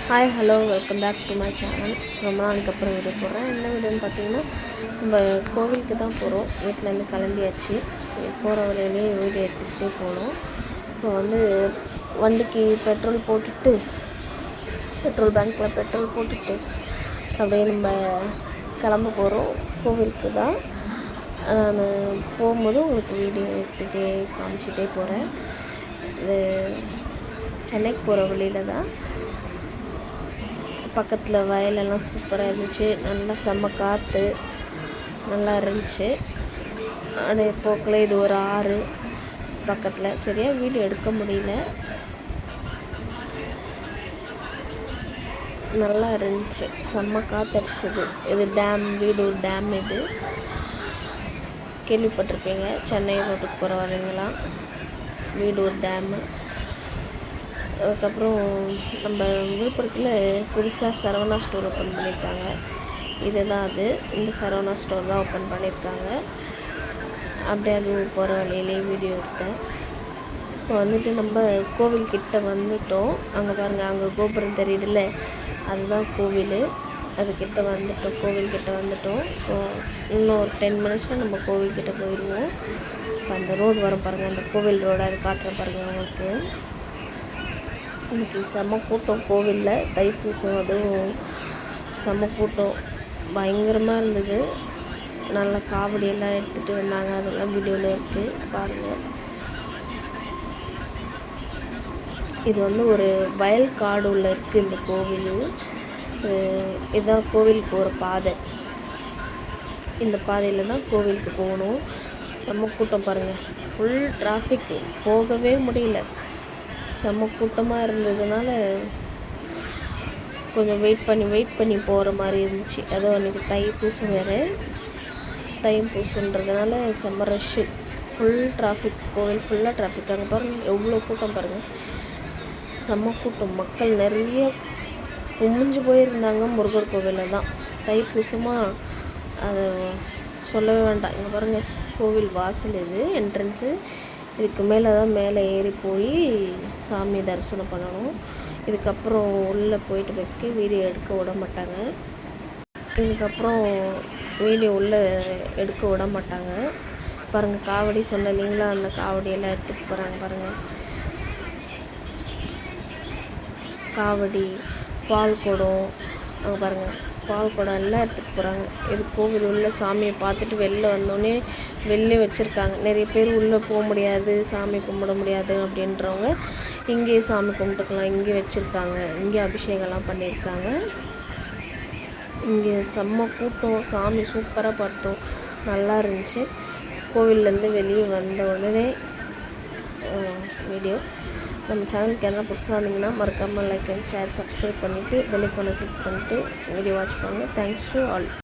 Hi hello welcome back to my channel. ரொம்ப நாளைக்கு அப்புறம் வீடியோ போடுறேன். என்ன வீடியோன்னு பார்த்தீங்கன்னா, நம்ம கோவிலுக்கு தான் போகிறோம். வீட்டிலேருந்து கிளம்பியாச்சு. போகிற வழியிலேயே வீடியோ எடுத்துக்கிட்டே போனோம். இப்போ வண்டிக்கு பெட்ரோல் பேங்க்கில் பெட்ரோல் போட்டுட்டு அப்படியே நம்ம கிளம்ப போகிறோம். கோவிலுக்கு தான். நான் போகும்போது உங்களுக்கு வீடியோ எடுத்துகிட்டே காமிச்சிட்டே போகிறேன். இது சென்னைக்கு போகிற வழியில் தான். பக்கத்தில் வயலெல்லாம் சூப்பராக இருந்துச்சு. நல்லா செம்ம காற்று நல்லா இருந்துச்சு. அப்படியே போக்கில் இது ஒரு ஆறு பக்கத்தில். சரியாக வீடியோ எடுக்க முடியல. நல்லா இருந்துச்சு. செம்ம காற்றடிச்சது. இது டேம், வீடூர் டேம். இது கேள்விப்பட்டிருப்பீங்க. சென்னை ரோட்டுக்கு போகிற வரீங்களாம் வீடூர் டேமு. அதுக்கப்புறம் நம்ம விழுப்புரத்தில் புதுசாக சரவணா ஸ்டோர் ஓப்பன் பண்ணியிருக்காங்க. இதுதான் அது. இந்த சரவணா ஸ்டோர் தான் ஓப்பன் பண்ணியிருக்காங்க. அப்படியே அது போகிற வழியிலே வீடியோ எடுத்தேன். இப்போ நம்ம கோவில்கிட்ட வந்துவிட்டோம். அங்கே பாருங்கள், அங்கே கோபுரம் தெரியுதுல்ல, அதுதான் கோவில். அதுக்கிட்ட வந்துட்டோம். கோவில்கிட்ட வந்துட்டோம். இன்னும் ஒரு 10 மினிட்ஸில் நம்ம கோவில்கிட்ட போயிடுவோம். இப்போ அந்த ரோடு வரும் பாருங்கள், அந்த கோவில் ரோடு, அது காட்டுறேன் பாருங்கள் உங்களுக்கு. இன்றைக்கி செம்ம கூட்டம் கோவிலில். தைப்பூசம், அதுவும் செம்ம கூட்டம் பயங்கரமாக இருந்தது. நல்லா காவடியெல்லாம் எடுத்துகிட்டு வந்தாங்க. அதெல்லாம் வீடியோவில் இருக்குது, பாருங்கள். இது ஒரு வயல் காடு உள்ள இருக்குது இந்த கோவில். இதுதான் கோவிலுக்கு போகிற பாதை. இந்த பாதையில் தான் கோவிலுக்கு போகணும். செம்ம கூட்டம் பாருங்கள். ஃபுல் டிராஃபிக்கு, போகவே முடியல. செம்ம கூட்டமாக இருந்ததுனால கொஞ்சம் வெயிட் பண்ணி போகிற மாதிரி இருந்துச்சு. அதுவும் அன்றைக்கி தைப்பூசம் வேறு. தைப்பூசன்றதுனால செம்ம ரஷ்ஷு. Full traffic. கோவில் ஃபுல்லாக டிராஃபிக். அங்கே பாருங்கள் எவ்வளோ கூட்டம் பாருங்கள். செம்ம கூட்டம். மக்கள் நிறைய குமிஞ்சு போயிருந்தாங்க முருகர் கோவிலில் தான். தைப்பூசமாக அதை சொல்லவே வேண்டாம். இங்கே பாருங்கள், கோவில் வாசல் இது என்ட்ரன்ஸு. இதுக்கு மேலே தான் மேலே ஏறி போய் சாமி தரிசனம் பண்ணணும். இதுக்கப்புறம் உள்ளே போயிட்டு வீடியோ எடுக்க விட மாட்டாங்க. இதுக்கப்புறம் வீடியோ உள்ளே எடுக்க விட மாட்டாங்க. பாருங்கள், காவடி சொன்ன இல்லைங்களா, அந்த காவடியெல்லாம் எடுத்துகிட்டு போகிறாங்க பாருங்கள். காவடி, பால் குடம், அங்கே பாருங்கள் பால் குடம் எல்லாம் எடுத்துகிட்டு போகிறாங்க. இது கோவில் உள்ள சாமியை பார்த்துட்டு வெளில வந்தோடனே வெளிலே வச்சுருக்காங்க. நிறைய பேர் உள்ளே போக முடியாது, சாமி கும்பிட முடியாது அப்படின்றவங்க இங்கேயே சாமி கும்பிட்டுக்கலாம். இங்கே வச்சுருக்காங்க. இங்கே அபிஷேகம்லாம் பண்ணியிருக்காங்க. இங்கே செம்ம கூட்டம். சாமி சூப்பராக பார்த்தோம். நல்லா இருந்துச்சு. கோவில்லேருந்து வெளியே வந்த உடனே வீடியோ. நம்ம சேனலுக்கு எல்லாம் புதுசாக வந்தீங்கன்னா மறக்காமல் லைக் அண்ட் ஷேர், சப்ஸ்கிரைப் பண்ணிவிட்டு பெல் ஐகானை கிளிக் பண்ணிவிட்டு வீடியோ வாட்ச் பண்ணுங்கள். Thanks to all.